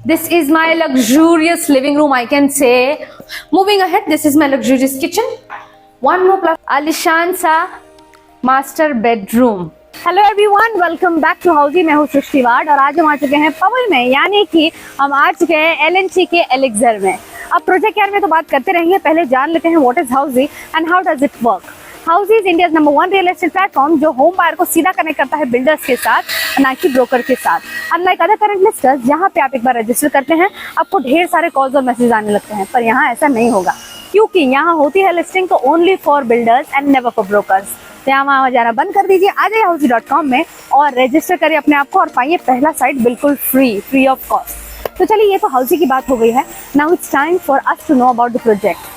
This is my luxurious living room, I can say. Moving ahead, this is my luxurious kitchen. One more plus आलिशान सा master bedroom. Hello everyone, welcome back to Housiey. मैं हूँ सृष्टि ward और आज हम आ चुके हैं पवई में, यानी कि हम आ चुके हैं एलएनटी के एलेक्सर में। अब प्रोजेक्ट के बारे में तो बात करते रहेंगे, पहले जान लेते हैं what is Housiey and how does it work. Housiey is India's number 1 real estate platform जो होम बायर को सीधा कनेक्ट करता है बिल्डर्स के साथ, ना कि ब्रोकर के साथ। अनलाइक अदर करंट लिस्टर्स, जहाँ पे आप एक बार रजिस्टर करते हैं आपको ढेर सारे कॉल्स और मैसेज आने लगते हैं, पर यहाँ ऐसा नहीं होगा, क्योंकि यहाँ होती है लिस्टिंग तो only for builders and never for brokers. तो यहाँ वहाँ जाना बंद कर दीजिए, आ जाइए housey.com में और रजिस्टर करिए अपने आप को और पाइए पहला साइट बिल्कुल फ्री ऑफ कॉस्ट। तो चलिए, ये तो हाउसी की बात हो गई है। Now it's time for us to know about the project.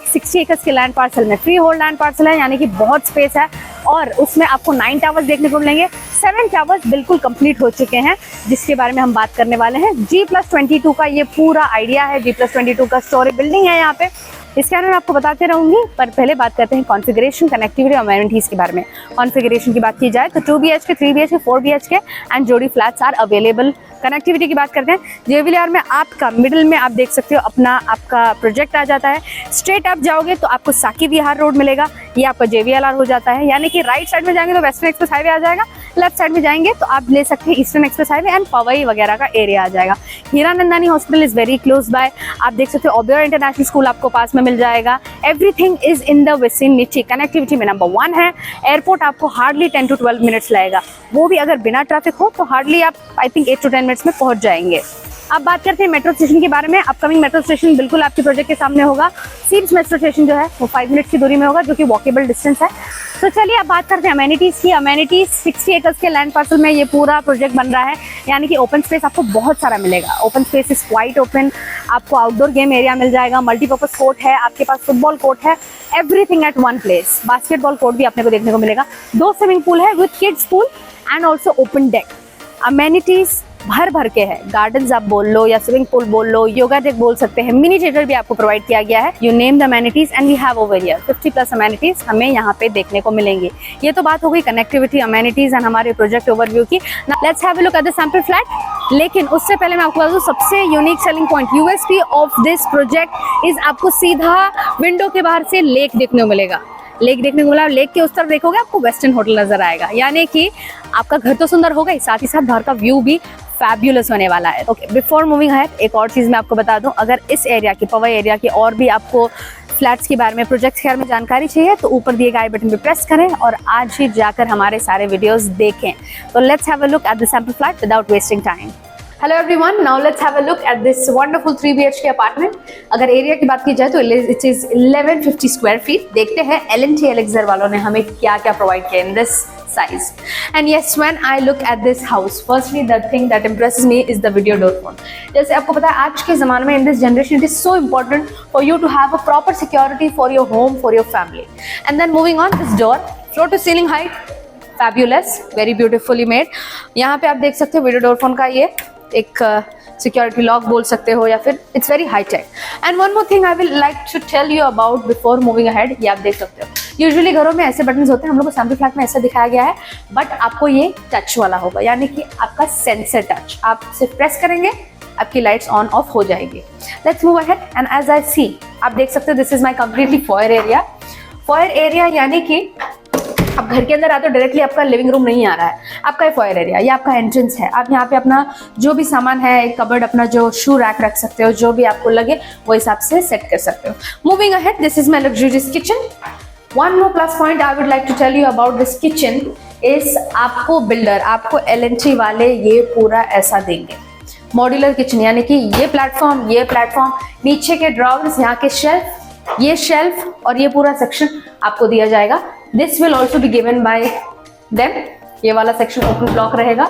60 acres के लैंड पार्सल में फ्री होल्ड लैंड पार्सल है, यानी कि बहुत स्पेस है और उसमें आपको 9 टावर्स देखने को मिलेंगे। 7 टावर्स बिल्कुल कंप्लीट हो चुके हैं, जिसके बारे में हम बात करने वाले हैं। G+22 का ये पूरा आइडिया है। G+22 का स्टोरी बिल्डिंग है यहाँ पे, इसके बारे में आपको बताते रहूंगी, पर पहले बात करते हैं कॉन्फ़िगरेशन, कनेक्टिविटी और अमेनिटीज के बारे में। कॉन्फ़िगरेशन की बात की जाए तो 2 BHK, 3 BHK, 4 BHK एंड जोड़ी फ्लैट्स आर अवेलेबल। कनेक्टिविटी की बात करते हैं, JVLR में आपका मिडिल में आप देख सकते हो अपना आपका प्रोजेक्ट आ जाता है। स्ट्रेट अप जाओगे तो आपको साकी विहार रोड मिलेगा, ये आपका JVLR हो जाता है, यानी कि राइट साइड में जाएंगे तो वेस्टर्न एक्सप्रेस हाईवे आ जाएगा, लेफ्ट साइड में जाएंगे तो आप ले सकते हैं eastern express highway and Powai वगैरह का एरिया आ जाएगा। Hiranandani hospital is very close by, आप देख सकते हो ओबेरॉय इंटरनेशनल स्कूल आपको पास में मिल जाएगा। Everything is in the vicinity. Connectivity में नंबर 1 है। एयरपोर्ट आपको हार्डली 10 to 12 मिनट्स लगेगा, वो भी अगर बिना ट्रैफिक हो तो हार्डली आप आई थिंक 8 to 10 मिनट्स में पहुंच जाएंगे। अब बात करते हैं मेट्रो स्टेशन के बारे में। अपकमिंग मेट्रो स्टेशन बिल्कुल आपके प्रोजेक्ट के सामने होगा। सीब्स मेट्रो स्टेशन जो है वो 5 मिनट्स की दूरी में होगा, जो कि वॉकेबल डिस्टेंस है। तो चलिए अब बात करते हैं अमेनिटीज की। अमेनिटीज 60 एकर्स के लैंड पार्सल में ये पूरा प्रोजेक्ट बन रहा है, यानी कि ओपन स्पेस आपको बहुत सारा मिलेगा। Open space is quite open, आपको आउटडोर गेम एरिया मिल जाएगा, मल्टीपर्पज कोर्ट है, आपके पास फुटबॉल कोर्ट है, everything at one place. Basketball court भी आपने को देखने को मिलेगा। 2 स्विमिंग पूल है with kids pool and also open deck. Amenities भर के है, गार्डन्स आप बोल लो या स्विमिंग पूल बोल लो, योगा डेक बोल सकते हैं, मिनी थिएटर भी आपको प्रोवाइड किया गया है। You name the amenities and we have over here 50+ amenities हमें यहाँ पे देखने को मिलेंगे। ये तो बात हो गई कनेक्टिविटी, अमेनिटीज एंड हमारे प्रोजेक्ट ओवरव्यू की। Let's have a look at the sample flat. लेकिन उससे पहले मैं आपको बता दूं, सबसे unique selling point USP of this project is आपको सीधा विंडो के बाहर से लेक देखने को मिलेगा। लेक देखने को मिला, लेक के उस तरफ देखोगे आपको वेस्टर्न होटल नजर आएगा, यानी कि आपका घर तो सुंदर होगा ही, साथ ही साथ बाहर का व्यू भी फैब्युलस होने वाला है। ओके, बिफोर मूविंग अहेड एक और चीज़ मैं आपको बता दूं, अगर इस एरिया की, पवई एरिया की और भी आपको फ्लैट्स के बारे में, प्रोजेक्ट्स के बारे में जानकारी चाहिए तो ऊपर दिए गए आई बटन पे प्रेस करें और आज ही जाकर हमारे सारे वीडियोस देखें। तो let's have a look at the sample flat without wasting time. Hello everyone, now let's have a look at this wonderful 3 BHK apartment. अगर एरिया की बात की जाए तो इट इज 1150 स्क्वायर फीट। देखते हैं एलएनटी एलेक्सर वालों ने हमें क्या क्या प्रोवाइड किया in this size. And yes, when I look at this house, firstly the thing that impresses me is the video door phone. जैसे आपको पता है आज के ज़माने में in this generation it is so important for you to have a proper security for your home, for your family. And then moving on, this door, floor to ceiling height, fabulous, very beautifully made. यहाँ पे आप देख सकते हो video door phone का ये एक security lock बोल सकते हो या फिर it's very high tech. And one more thing I will like to tell you about before moving ahead, ये आप देख सकते हो यूजुअली घरों में ऐसे बटन्स होते हैं, हम लोग को सैंपल फ्लैट में ऐसा दिखाया गया है, बट आपको ये टच वाला होगा, यानी कि आपका सेंसर टच। आप सिर्फ प्रेस करेंगे आपकी लाइट्स ऑन ऑफ हो जाएगी। Let's move ahead and as I see, आप देख सकते हो this is my completely foyer area. Foyer area यानी कि अब घर के अंदर आते हो डायरेक्टली आपका लिविंग रूम नहीं आ रहा है, आपका ये फॉयर एरिया, ये आपका एंट्रेंस है। आप यहाँ पे अपना जो भी सामान है, एक कबर्ड, अपना जो शू रैक रख सकते हो, जो भी आपको लगे वो हिसाब से सेट कर सकते हो। Moving ahead, this is my luxurious kitchen. One more plus point I would like to tell you about this kitchen is आपको बिल्डर, आपको एलएनटी वाले ये पूरा ऐसा देंगे मॉड्यूलर किचन, यानी कि ये प्लेटफॉर्म, नीचे के ड्रॉवर्स, यहाँ के शेल्फ, ये शेल्फ और ये पूरा सेक्शन आपको दिया जाएगा। This will also be given by them. ये वाला सेक्शन ओपन ब्लॉक रहेगा।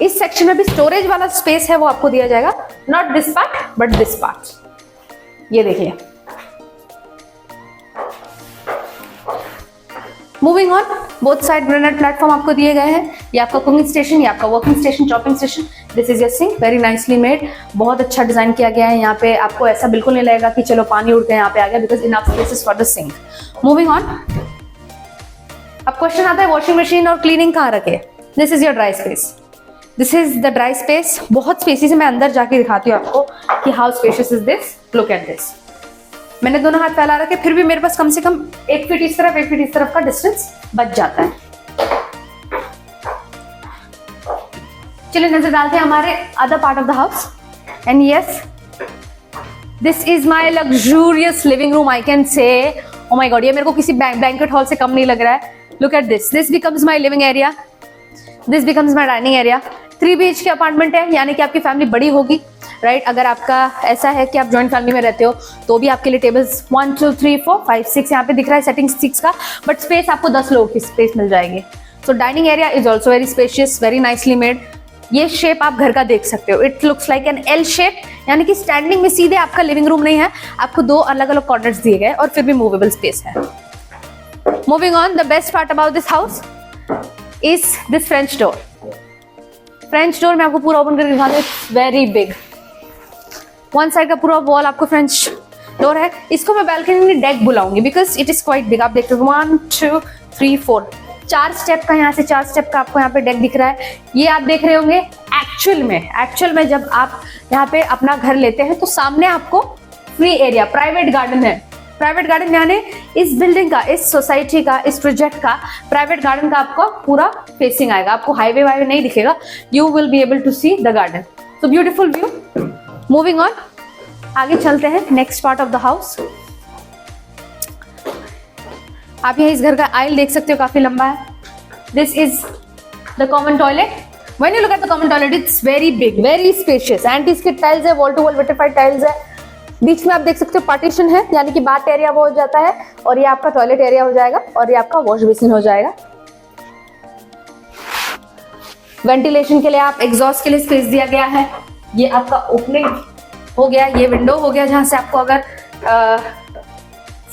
इस सेक्शन में भी स्टोरेज वाला स्पेस है वो आपको दिया जाएगा, not this part but this part. ये देखिए। Moving on, both side granite platform आपको दिए गए हैं। ये आपका कुकिंग स्टेशन, ये आपका working station, chopping station. This is your sink, very nicely made, बहुत अच्छा डिजाइन किया गया है। यहाँ पे आपको ऐसा बिल्कुल नहीं लगेगा कि चलो पानी उड़ के यहाँ पे आ गया, because enough spaces for the sink. Moving on, अब क्वेश्चन आता है वॉशिंग मशीन और क्लीनिंग कहाँ रखे। This is your dry space. This is the dry space, बहुत स्पेसिस है। मैं अंदर जाके दिखाती हूँ आपको कि how spacious is this. Look at this. मैंने दोनों हाथ फैला रखे, फिर भी मेरे पास कम से कम 1 फीट इस तरफ 1 फीट इस तरफ का डिस्टेंस बच जाता है। चलिए नजर डालते हैं हमारे other part of the house. And yes, this is my luxurious living room I can say. Oh my God, ये मेरे को किसी बैंक्वेट हॉल से कम नहीं लग रहा है। Look at this. This becomes my living area, this becomes my dining area. 3 BHK apartment है, यानी कि आपकी फैमिली बड़ी होगी, राइट? अगर आपका ऐसा है कि आप जॉइंट फैमिली में रहते हो तो भी आपके लिए टेबल्स 1 2 3 4 5 6 यहाँ पे दिख रहा है, सेटिंग 6 का, बट स्पेस आपको 10 लोगों की स्पेस मिल जाएगी। So dining area is also very spacious, very nicely made. ये शेप आप घर का देख सकते हो, it looks like an L shape, यानी कि स्टैंडिंग में सीधे आपका लिविंग रूम नहीं है, आपको 2 अलग अलग कॉर्नर्स दिए गए और फिर भी मूवेबल स्पेस है। Moving on, the best part about this house is this French door. French door मैं आपको पूरा ओपन करके दिखा दूं, it's very big. One side का पूरा वॉल आपको फ्रेंच डोर है। इसको मैं बैल्कनी में डेक बुलाऊंगी because it is quite big. आप देखते हो 1 2 3 4 4 स्टेप का, यहाँ से 4 स्टेप का आपको यहाँ पे डेक दिख रहा है। ये आप देख रहे होंगे एक्चुअल में जब आप यहाँ पे अपना घर लेते हैं तो सामने आपको फ्री एरिया, प्राइवेट गार्डन है। प्राइवेट गार्डन यानी इस बिल्डिंग का, इस सोसाइटी का, इस प्रोजेक्ट का प्राइवेट गार्डन का आपको पूरा फेसिंग आएगा। आपको हाईवे वाईवे नहीं दिखेगा, you will be able to see the garden. So beautiful view. Moving on, आगे चलते हैं next part of the house. आप यहाँ इस घर का आइल देख सकते हो, काफी लंबा है। This is the common toilet. When you look at the common toilet, it's very big, very spacious. Anti-skid tiles है, wall to wall vitrified tiles है। बीच में आप देख सकते हो पार्टीशन है, यानी कि बाथ एरिया वो हो जाता है और ये आपका टॉयलेट एरिया हो जाएगा और ये आपका वॉश बेसिन हो जाएगा। वेंटिलेशन के लिए आप एग्जॉस्ट के लिए स्पेस दिया गया है। ये आपका ओपनिंग हो गया, ये विंडो हो गया जहां से आपको अगर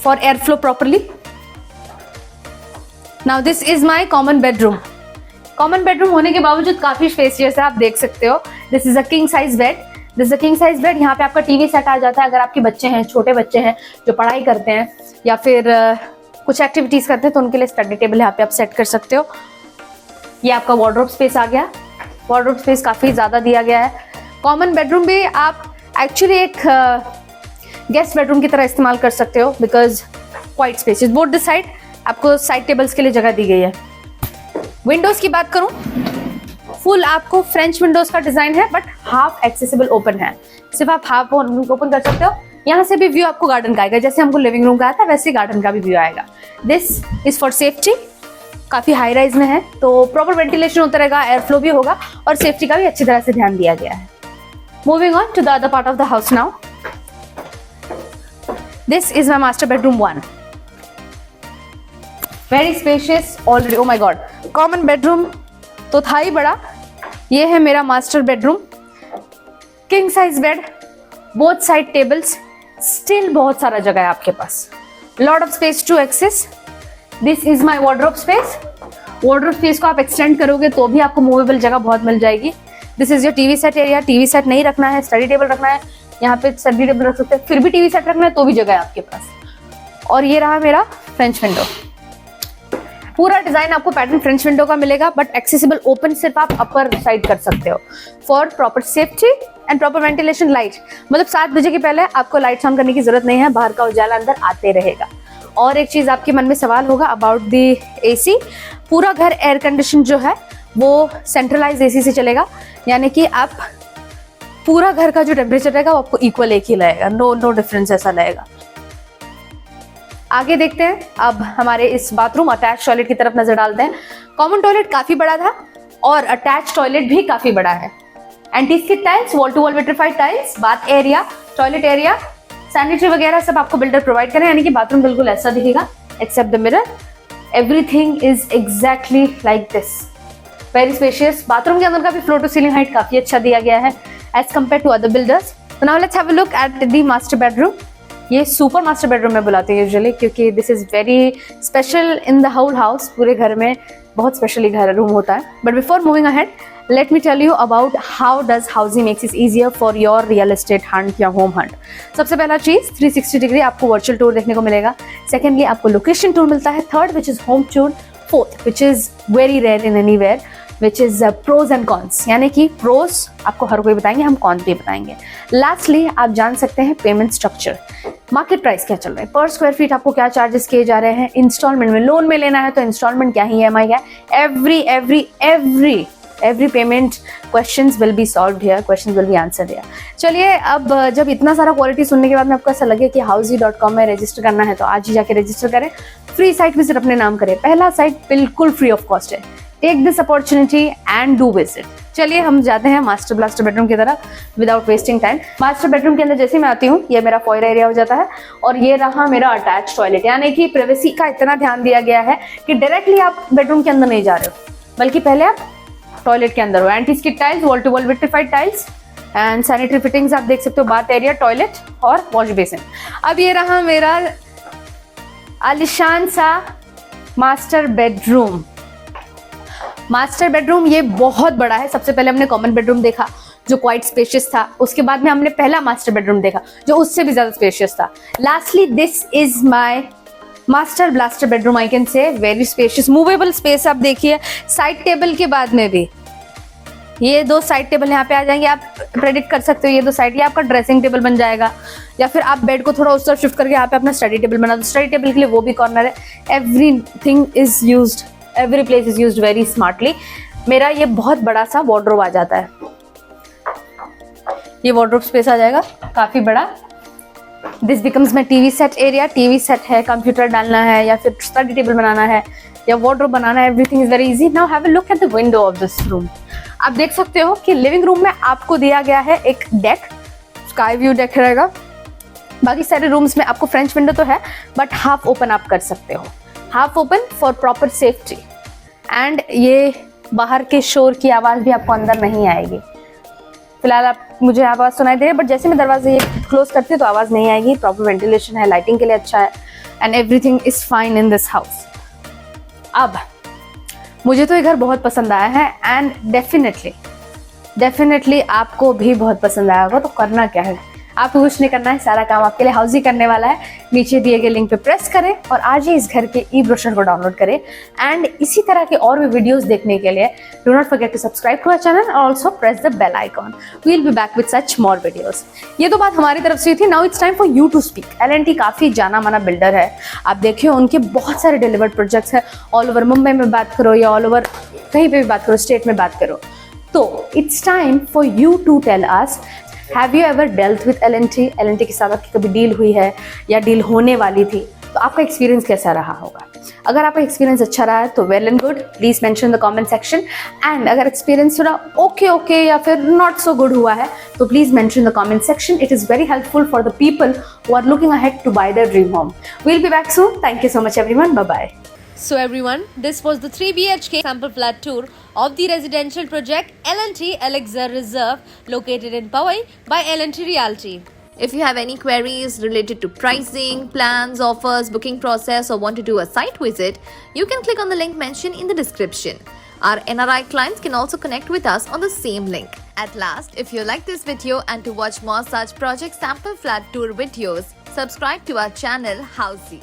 for air flow properly. Now this is my common bedroom. Common bedroom होने के बावजूद काफी स्पेसियस है, आप देख सकते हो। This is a king size bed. This is a king size bed. यहाँ पे आपका टीवी सेट आ जाता है। अगर आपके बच्चे हैं, छोटे बच्चे हैं जो पढ़ाई करते हैं या फिर कुछ एक्टिविटीज करते हैं तो उनके लिए स्टडी टेबल यहाँ पे आप सेट कर सकते हो। ये आपका वार्डरोब स्पेस आ गया। वार्डरोब स्पेस काफी ज्यादा दिया गया है। कॉमन बेडरूम भी आप एक्चुअली एक गेस्ट बेडरूम की तरह इस्तेमाल कर सकते हो because quite spacious. Both the side आपको साइड टेबल्स के लिए जगह दी गई है। विंडोज की बात करूं, फुल आपको फ्रेंच विंडोज का डिजाइन है बट हाफ एक्सेसिबल ओपन है, सिर्फ आप हाफ ओपन कर सकते हो। यहाँ से भी व्यू आपको गार्डन का आएगा, जैसे हमको लिविंग रूम का आया था वैसे गार्डन का भी व्यू आएगा। This is for safety. काफी हाई राइज में है तो प्रॉपर वेंटिलेशन होता रहेगा, एयर फ्लो भी होगा और सेफ्टी का भी अच्छी तरह से ध्यान दिया गया है। Moving on to the other part of the house now. This is my master bedroom 1। Very spacious already. Oh my God, common bedroom तो था ही बड़ा, ये है मेरा master bedroom. King size bed, both side tables, still बहुत सारा जगह है आपके पास। Lot of space to access. This is my wardrobe space. Wardrobe space को आप एक्सटेंड करोगे तो भी आपको मूवेबल जगह बहुत मिल जाएगी। This is your TV set area. TV set नहीं रखना है, स्टडी टेबल रखना है, यहाँ पे स्टडी टेबल रख सकते हैं, फिर भी टीवी सेट रखना है तो भी जगह है आपके पास। और ये रहा मेरा फ्रेंच विंडो। पूरा डिजाइन आपको पैटर्न फ्रेंच विंडो का मिलेगा बट एक्सेसिबल ओपन सिर्फ आप अपर साइड कर सकते हो for proper safety and proper ventilation. Light मतलब 7 बजे के पहले आपको लाइट ऑन करने की जरूरत नहीं है, बाहर का उजाला अंदर आते रहेगा। और एक चीज आपके मन में सवाल होगा अबाउट द एसी। पूरा घर एयर कंडीशन जो है वो सेंट्रलाइज एसी से चलेगा, यानी कि आप पूरा घर का जो टेम्परेचर रहेगा वो आपको इक्वल एक ही लगेगा, नो डिफरेंस ऐसा लगेगा। आगे देखते हैं अब हमारे इस बाथरूम अटैच टॉयलेट की तरफ नजर डालते हैं। कॉमन टॉयलेट काफी बड़ा था और अटैच टॉयलेट भी काफी बड़ा है। Anti skid tiles, wall to wall vitrified tiles, bath area, toilet area, sanitary वगैरह सब आपको बिल्डर प्रोवाइड करें, यानी कि बाथरूम बिल्कुल ऐसा दिखेगा except the mirror. Everything is exactly like this, very spacious. Bathroom के अंदर का भी फ्लोर टू सीलिंग हाइट काफी अच्छा दिया गया है as compare to other builders. Now let's have a look at the master bedroom. ये सुपर मास्टर बेडरूम में बुलाते हैं यूजुअली क्योंकि this is very special in the whole house. पूरे घर में बहुत स्पेशली घर रूम होता है। But before moving ahead, let me tell you about how does Housing makes it easier for your real estate hunt या home hunt. सबसे पहला चीज 360 डिग्री आपको वर्चुअल टूर देखने को मिलेगा। सेकेंडली आपको लोकेशन टूर मिलता है। Third which is home tour. Fourth which is very rare in anywhere, which is pros and cons, यानी कि प्रोज आपको हर कोई बताएंगे, हम कॉन्स भी बताएंगे। लास्टली आप जान सकते हैं पेमेंट स्ट्रक्चर, मार्केट प्राइस क्या चल रहा है, पर स्क्वायर फीट आपको क्या चार्जेस किए जा रहे हैं, इंस्टॉलमेंट में लोन में लेना है तो इंस्टॉलमेंट क्या है, EMI क्या है, every payment questions will be solved here, questions will be answered here. चलिए अब जब इतना सारा क्वालिटी सुनने के बाद में आपको ऐसा लगे कि housey.com में रजिस्टर करना है तो आज ही जाके रजिस्टर करें, फ्री साइट विजिट अपने नाम करें, पहला साइट बिल्कुल फ्री ऑफ कॉस्ट है। Take this opportunity and do visit. चलिए हम जाते हैं मास्टर ब्लास्टर बेडरूम की तरफ without wasting time. Master bedroom के अंदर जैसे मैं आती हूँ, ये मेरा फॉयर एरिया हो जाता है और ये रहा मेरा अटैच टॉयलेट, यानी कि प्राइवेसी का इतना ध्यान दिया गया है कि डायरेक्टली आप बेडरूम के अंदर नहीं जा रहे हो, बल्कि पहले आप टॉयलेट के अंदर हो। Anti skid tiles, wall to wall vitrified tiles and sanitary fittings आप देख सकते हो, बाथ एरिया, टॉयलेट और वॉश बेसिन। अब ये रहा मेरा आलिशान सा मास्टर बेडरूम। मास्टर बेडरूम ये बहुत बड़ा है। सबसे पहले हमने कॉमन बेडरूम देखा जो क्वाइट स्पेशियस था, उसके बाद में हमने पहला मास्टर बेडरूम देखा जो उससे भी ज्यादा स्पेशियस था। Lastly this is my master blaster bedroom, I can से वेरी स्पेशियस, मूवेबल स्पेस। आप देखिए साइड टेबल के बाद में भी ये 2 साइड टेबल यहाँ पे आ जाएंगे, आप प्रेडिक्ट कर सकते हो ये 2 साइड, ये आपका ड्रेसिंग टेबल बन जाएगा, या फिर आप बेड को थोड़ा उस तरफ शिफ्ट करके यहाँ पे अपना स्टडी टेबल बना दो, स्टडी टेबल के लिए वो भी कॉर्नर है। Everything is used, every place is used very smartly. मेरा ये बहुत बड़ा सा वार्डरोब आ जाता है, ये वार्डरोब स्पेस आ जाएगा काफी बड़ा। This becomes my TV set area, TV set है, कंप्यूटर डालना है या फिर स्टडी टेबल बनाना है या वार्डरोब बनाना है, everything is very easy. Now have a look at the window of this room. आप देख सकते हो कि लिविंग रूम में आपको दिया गया है एक डेक, स्काई व्यू डेक रहेगा। बाकी सारे रूम्स में आपको फ्रेंच विंडो तो है बट हाफ ओपन आप कर सकते हो, half open for proper safety. And ये बाहर के शोर की आवाज़ भी आपको अंदर नहीं आएगी। फिलहाल आप मुझे आवाज़ सुनाई दे रही है बट जैसे मैं दरवाजे ये क्लोज करती हूँ तो आवाज़ नहीं आएगी। प्रॉपर वेंटिलेशन है, लाइटिंग के लिए अच्छा है and everything is fine in this house. अब मुझे तो ये घर बहुत पसंद आया है एंड डेफिनेटली आपको भी बहुत पसंद आया होगा। तो करना क्या है, आपको कुछ नहीं करना है, सारा काम आपके लिए हाउसी करने वाला है। नीचे दिए गए लिंक पे प्रेस करें और आज ही इस घर के ई ब्रोशर को डाउनलोड करें। एंड इसी तरह के और भी वीडियोस देखने के लिए do not forget to subscribe to our channel और also press the bell icon. We will be back with such more videos. ये तो बात हमारी तरफ से थी। Now it's time for you to speak. L&T काफी जाना माना बिल्डर है, आप देखिए उनके बहुत सारे डिलीवर्ड प्रोजेक्ट्स हैं। ऑल ओवर मुंबई में बात करो या ऑल ओवर कहीं पे भी बात करो, स्टेट में बात करो, तो it's time for you to tell us, have you ever dealt with L&T? L&T के साथ आपकी कभी डील हुई है या डील होने वाली थी, तो आपका एक्सपीरियंस कैसा रहा होगा? अगर आपका एक्सपीरियंस अच्छा रहा है तो well and good, please mention the comment section. And अगर एक्सपीरियंस थोड़ा ओके या फिर नॉट सो गुड हुआ है तो please mention the comment section. It is very helpful for the people who are looking ahead to buy their dream home. We will be back soon. Thank you so much everyone, bye bye. So everyone, this was the 3 BHK sample flat tour of the residential project L&T Elixir Reserve located in Powai by L&T Realty. If you have any queries related to pricing, plans, offers, booking process or want to do a site visit, you can click on the link mentioned in the description. Our NRI clients can also connect with us on the same link. At last, if you like this video and to watch more such project sample flat tour videos, subscribe to our channel Housey.